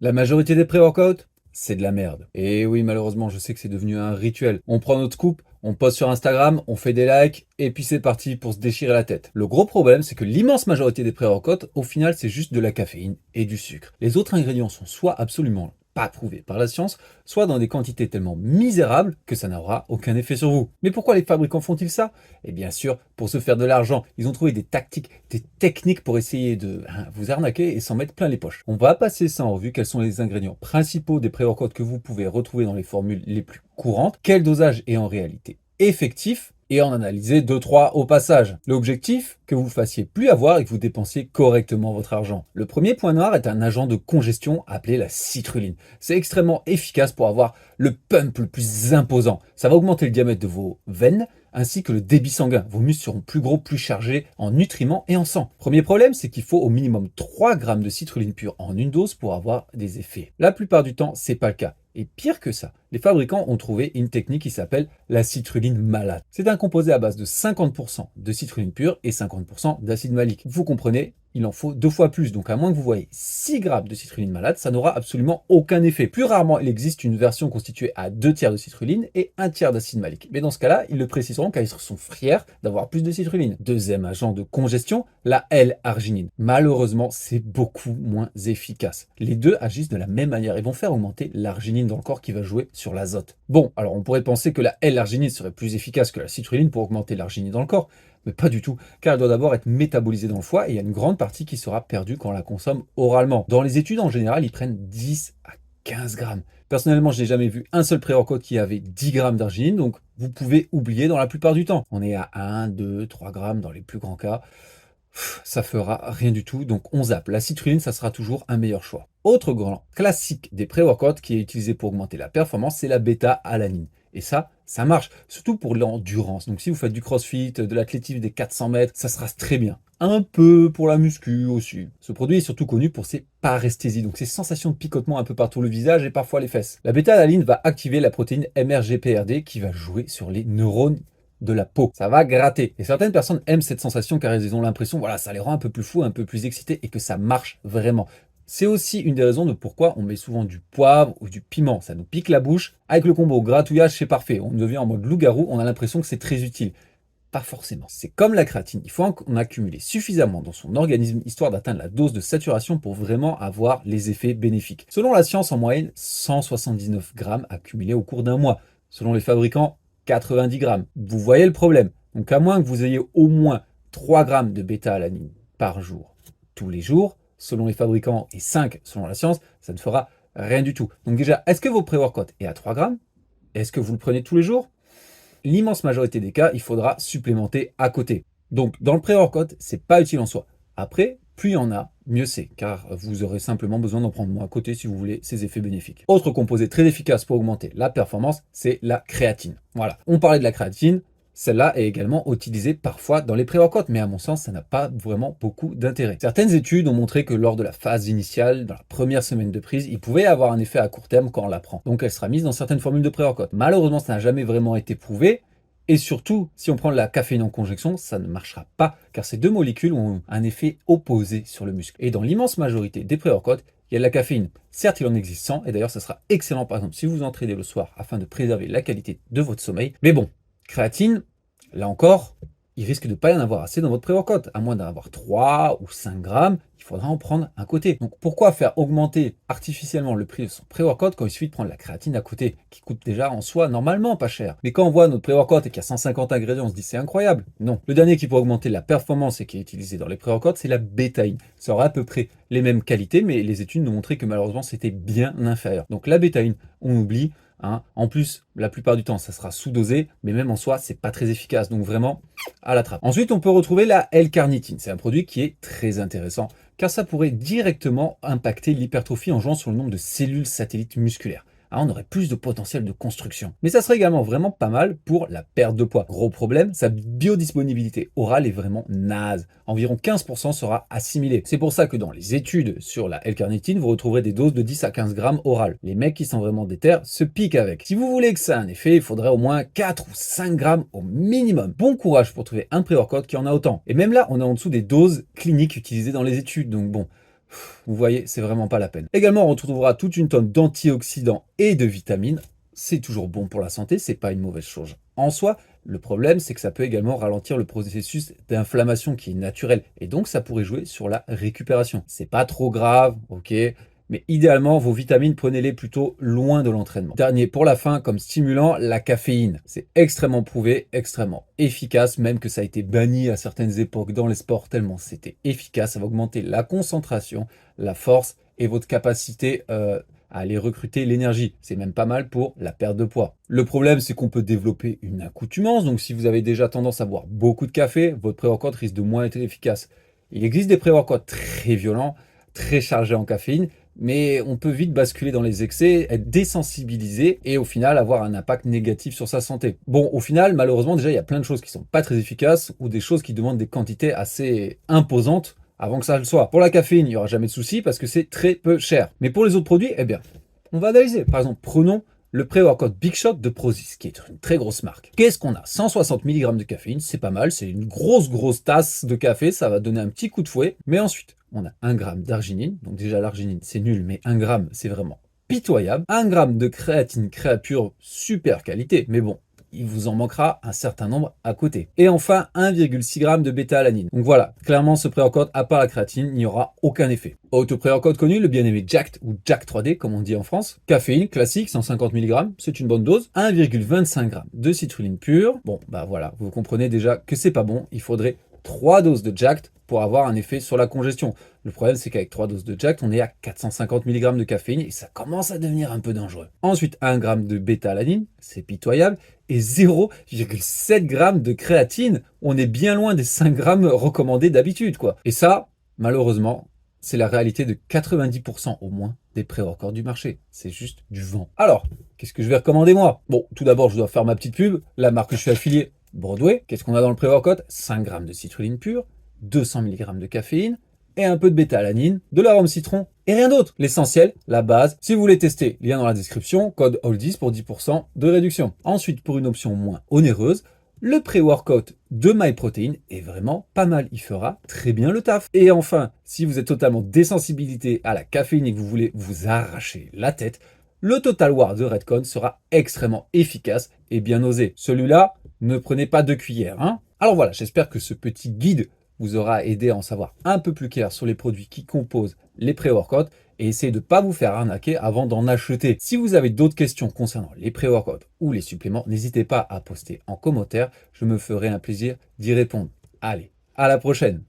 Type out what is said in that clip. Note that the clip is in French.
La majorité des pré-workouts, c'est de la merde. Et oui, malheureusement, je sais que c'est devenu un rituel. On prend notre scoop, on poste sur Instagram, on fait des likes, et puis c'est parti pour se déchirer la tête. Le gros problème, c'est que l'immense majorité des pré-workouts, au final, c'est juste de la caféine et du sucre. Les autres ingrédients sont soit absolument pas prouvés par la science, soit dans des quantités tellement misérables que ça n'aura aucun effet sur vous. Mais pourquoi les fabricants font-ils ça? Et bien sûr, pour se faire de l'argent, ils ont trouvé des tactiques, des techniques pour essayer de vous arnaquer et s'en mettre plein les poches. On va passer ça en revue, quels sont les ingrédients principaux des pré-workouts que vous pouvez retrouver dans les formules les plus courantes, quel dosage est en réalité effectif, et en analyser 2-3 au passage. L'objectif, que vous fassiez plus avoir et que vous dépensiez correctement votre argent. Le premier point noir est un agent de congestion appelé la citrulline. C'est extrêmement efficace pour avoir le pump le plus imposant. Ça va augmenter le diamètre de vos veines, ainsi que le débit sanguin. Vos muscles seront plus gros, plus chargés en nutriments et en sang. Premier problème, c'est qu'il faut au minimum 3 grammes de citrulline pure en une dose pour avoir des effets. La plupart du temps, c'est pas le cas. Et pire que ça, les fabricants ont trouvé une technique qui s'appelle la citrulline malate. C'est un composé à base de 50% de citrulline pure et 50% d'acide malique. Vous comprenez, il en faut 2 fois plus. Donc à moins que vous voyez 6 grammes de citrulline malate, ça n'aura absolument aucun effet. Plus rarement, il existe une version constituée à 2 tiers de citrulline et 1 tiers d'acide malique. Mais dans ce cas-là, ils le préciseront car ils sont fiers d'avoir plus de citrulline. Deuxième agent de congestion, la L-arginine. Malheureusement, c'est beaucoup moins efficace. Les deux agissent de la même manière et vont faire augmenter l'arginine dans le corps qui va jouer sur l'azote. Bon, alors on pourrait penser que la L-arginine serait plus efficace que la citrulline pour augmenter l'arginine dans le corps, mais pas du tout, car elle doit d'abord être métabolisée dans le foie et il y a une grande partie qui sera perdue quand on la consomme oralement. Dans les études, en général, ils prennent 10 à 15 grammes. Personnellement, je n'ai jamais vu un seul pré-workout qui avait 10 grammes d'arginine, donc vous pouvez oublier dans la plupart du temps. On est à 1, 2, 3 grammes dans les plus grands cas. Ça fera rien du tout, donc on zappe. La citrulline, ça sera toujours un meilleur choix. Autre grand classique des pré-workouts qui est utilisé pour augmenter la performance, c'est la bêta-alanine. Et ça marche, surtout pour l'endurance. Donc si vous faites du crossfit, de l'athlétisme des 400 mètres, ça sera très bien. Un peu pour la muscu aussi. Ce produit est surtout connu pour ses paresthésies, donc ces sensations de picotement un peu partout le visage et parfois les fesses. La bêta-alanine va activer la protéine MRGPRD qui va jouer sur les neurones de la peau. Ça va gratter. Et certaines personnes aiment cette sensation car elles ont l'impression, voilà, ça les rend un peu plus fous, un peu plus excités et que ça marche vraiment. C'est aussi une des raisons de pourquoi on met souvent du poivre ou du piment. Ça nous pique la bouche. Avec le combo gratouillage, c'est parfait. On devient en mode loup-garou, on a l'impression que c'est très utile. Pas forcément. C'est comme la créatine. Il faut en accumuler suffisamment dans son organisme histoire d'atteindre la dose de saturation pour vraiment avoir les effets bénéfiques. Selon la science, en moyenne, 179 grammes accumulés au cours d'un mois. Selon les fabricants, 90 grammes. Vous voyez le problème. Donc à moins que vous ayez au moins 3 grammes de bêta-alanine par jour, tous les jours, selon les fabricants, et 5 selon la science, ça ne fera rien du tout. Donc déjà, est-ce que vos pré-workouts est à 3 grammes? Est-ce que vous le prenez tous les jours? L'immense majorité des cas, il faudra supplémenter à côté. Donc dans le pré-workout, c'est pas utile en soi. Après, plus il y en a, mieux c'est, car vous aurez simplement besoin d'en prendre moins à côté si vous voulez ces effets bénéfiques. Autre composé très efficace pour augmenter la performance, c'est la créatine. Voilà, on parlait de la créatine, celle-là est également utilisée parfois dans les pré-workouts, mais à mon sens, ça n'a pas vraiment beaucoup d'intérêt. Certaines études ont montré que lors de la phase initiale, dans la première semaine de prise, il pouvait avoir un effet à court terme quand on la prend. Donc elle sera mise dans certaines formules de pré-workout. Malheureusement, ça n'a jamais vraiment été prouvé. Et surtout, si on prend de la caféine en conjonction, ça ne marchera pas, car ces deux molécules ont un effet opposé sur le muscle. Et dans l'immense majorité des pré-workouts, il y a de la caféine. Certes, il en existe 100, et d'ailleurs, ça sera excellent, par exemple, si vous entraînez le soir, afin de préserver la qualité de votre sommeil. Mais bon, créatine, là encore, il risque de ne pas y en avoir assez dans votre pré-workout. À moins d'en avoir 3 ou 5 grammes, il faudra en prendre un côté. Donc pourquoi faire augmenter artificiellement le prix de son pré-workout quand il suffit de prendre la créatine à côté, qui coûte déjà en soi normalement pas cher. Mais quand on voit notre pré-workout et qu'il y a 150 ingrédients, on se dit c'est incroyable. Non. Le dernier qui pourrait augmenter la performance et qui est utilisé dans les pré-workouts, c'est la bétaïne. Ça aura à peu près les mêmes qualités, mais les études nous montraient que malheureusement c'était bien inférieur. Donc la bétaïne, on oublie. En plus, la plupart du temps, ça sera sous-dosé, mais même en soi, c'est pas très efficace. Donc vraiment, à la trappe. Ensuite, on peut retrouver la L-carnitine. C'est un produit qui est très intéressant, car ça pourrait directement impacter l'hypertrophie en jouant sur le nombre de cellules satellites musculaires. On aurait plus de potentiel de construction. Mais ça serait également vraiment pas mal pour la perte de poids. Gros problème, sa biodisponibilité orale est vraiment naze. Environ 15% sera assimilé. C'est pour ça que dans les études sur la L-carnitine, vous retrouverez des doses de 10 à 15 grammes orales. Les mecs qui sont vraiment déter se piquent avec. Si vous voulez que ça ait un effet, il faudrait au moins 4 ou 5 grammes au minimum. Bon courage pour trouver un pré-workout qui en a autant. Et même là, on est en dessous des doses cliniques utilisées dans les études. Donc bon, Vous voyez, c'est vraiment pas la peine. Également, on retrouvera toute une tonne d'antioxydants et de vitamines. C'est toujours bon pour la santé, c'est pas une mauvaise chose en soi. Le problème, c'est que ça peut également ralentir le processus d'inflammation qui est naturel. Et donc, ça pourrait jouer sur la récupération. C'est pas trop grave, ok, mais idéalement, vos vitamines, prenez-les plutôt loin de l'entraînement. Dernier pour la fin, comme stimulant, la caféine. C'est extrêmement prouvé, extrêmement efficace, même que ça a été banni à certaines époques dans les sports tellement c'était efficace. Ça va augmenter la concentration, la force et votre capacité à aller recruter l'énergie. C'est même pas mal pour la perte de poids. Le problème, c'est qu'on peut développer une accoutumance. Donc, si vous avez déjà tendance à boire beaucoup de café, votre pré-workout risque de moins être efficace. Il existe des pré-workouts très violents, très chargés en caféine, mais on peut vite basculer dans les excès, être désensibilisé et au final avoir un impact négatif sur sa santé. Bon, au final, malheureusement, déjà, il y a plein de choses qui sont pas très efficaces ou des choses qui demandent des quantités assez imposantes avant que ça le soit. Pour la caféine, il n'y aura jamais de souci parce que c'est très peu cher. Mais pour les autres produits, eh bien, on va analyser. Par exemple, prenons le pré-workout Big Shot de Prozis, qui est une très grosse marque. Qu'est-ce qu'on a? 160 mg de caféine, c'est pas mal, c'est une grosse tasse de café, ça va donner un petit coup de fouet. Mais ensuite, on a 1 g d'arginine, donc déjà l'arginine c'est nul, mais 1 g c'est vraiment pitoyable. 1 g de créatine créapure, super qualité, mais bon, il vous en manquera un certain nombre à côté. Et enfin, 1,6 g de bêta-alanine. Donc voilà, clairement ce pré-workout, à part la créatine, il n'y aura aucun effet. Autre pré-workout connu, le bien aimé Jacked ou Jack 3D comme on dit en France. Caféine classique, 150 mg, c'est une bonne dose. 1,25 g de citrulline pure. Bon, bah voilà, vous comprenez déjà que c'est pas bon. Il faudrait 3 doses de Jacked pour avoir un effet sur la congestion. Le problème, c'est qu'avec 3 doses de Jacked, on est à 450 mg de caféine et ça commence à devenir un peu dangereux. Ensuite, 1 g de bêta-alanine, c'est pitoyable, et 0,7 g de créatine. On est bien loin des 5 g recommandés d'habitude, quoi. Et ça, malheureusement, c'est la réalité de 90% au moins des pré-workouts du marché. C'est juste du vent. Alors, qu'est-ce que je vais recommander moi? Bon, tout d'abord, je dois faire ma petite pub. La marque que je suis affilié, Broadway. Qu'est-ce qu'on a dans le pré-workout? 5 g de citrulline pure, 200 mg de caféine et un peu de bêta-alanine, de l'arôme citron et rien d'autre. L'essentiel, la base. Si vous voulez tester, lien dans la description, code ALL10 pour 10% de réduction. Ensuite, pour une option moins onéreuse, le pré-workout de MyProtein est vraiment pas mal. Il fera très bien le taf. Et enfin, si vous êtes totalement désensibilisé à la caféine et que vous voulez vous arracher la tête, le Total War de Redcon sera extrêmement efficace et bien osé. Celui-là, ne prenez pas 2 cuillères. Hein. Alors voilà, j'espère que ce petit guide vous aura aidé à en savoir un peu plus clair sur les produits qui composent les pré-workouts et essayez de ne pas vous faire arnaquer avant d'en acheter. Si vous avez d'autres questions concernant les pré-workouts ou les suppléments, n'hésitez pas à poster en commentaire, je me ferai un plaisir d'y répondre. Allez, à la prochaine!